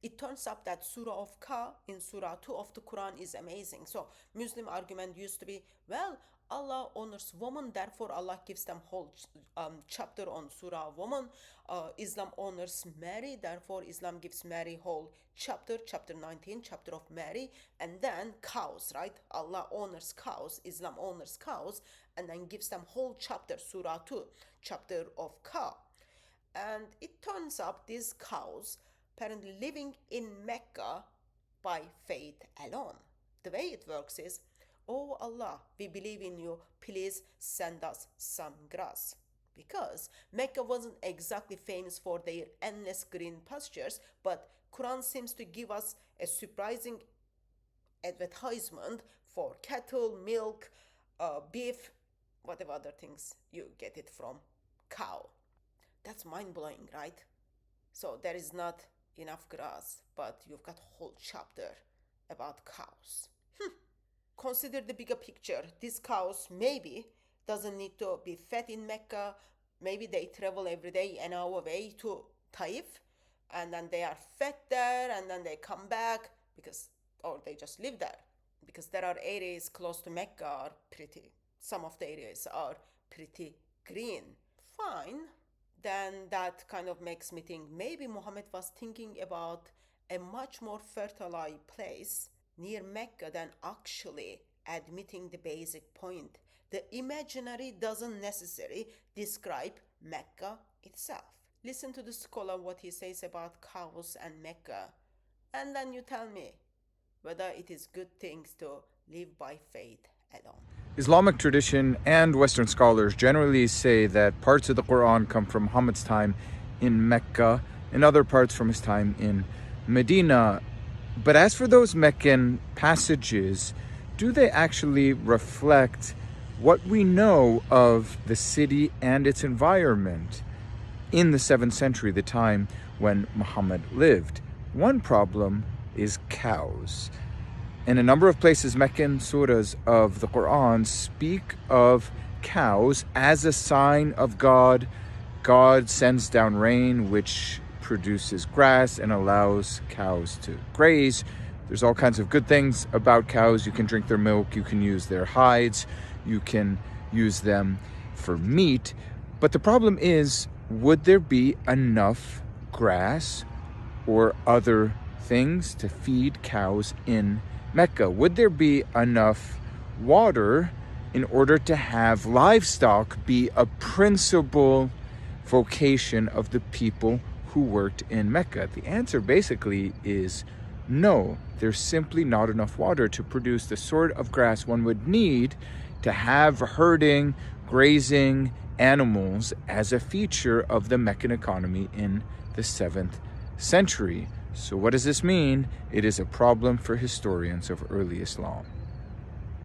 it turns up that Surah of Ka in Surah 2 of the Quran is amazing. So Muslim argument used to be, well, Allah honors women, therefore Allah gives them whole chapter on Surah woman. Islam honors Mary, therefore Islam gives Mary whole chapter 19, chapter of Mary. And then cows, right? Allah honors cows, Islam honors cows, and then gives them whole chapter, Surah 2, chapter of Ka. And it turns up these cows apparently living in Mecca by faith alone. The way it works is, oh Allah, we believe in you, please send us some grass. Because Mecca wasn't exactly famous for their endless green pastures, but Quran seems to give us a surprising advertisement for cattle, milk, beef, whatever other things you get it from cow. That's mind-blowing, right? So there is not enough grass, but you've got a whole chapter about cows. Consider the bigger picture. These cows maybe doesn't need to be fed in Mecca. Maybe they travel every day an hour away to Taif, and then they are fed there, and then they come back or they just live there, because there are areas close to Mecca some of the areas are pretty green. Fine. Then that kind of makes me think maybe Muhammad was thinking about a much more fertile place near Mecca than actually admitting the basic point. The imaginary doesn't necessarily describe Mecca itself. Listen to the scholar what he says about cows and Mecca, and then you tell me whether it is good things to live by faith alone. Islamic tradition and Western scholars generally say that parts of the Quran come from Muhammad's time in Mecca and other parts from his time in Medina. But as for those Meccan passages, do they actually reflect what we know of the city and its environment in the 7th century, the time when Muhammad lived? One problem is cows. In a number of places, Meccan surahs of the Quran speak of cows as a sign of God. God sends down rain, which produces grass and allows cows to graze. There's all kinds of good things about cows. You can drink their milk, you can use their hides, you can use them for meat. But the problem is, would there be enough grass or other things to feed cows in Mecca? Would there be enough water in order to have livestock be a principal vocation of the people who worked in Mecca? The answer basically is no. There's simply not enough water to produce the sort of grass one would need to have herding, grazing animals as a feature of the Meccan economy in the 7th century. So what does this mean? It is a problem for historians of early Islam.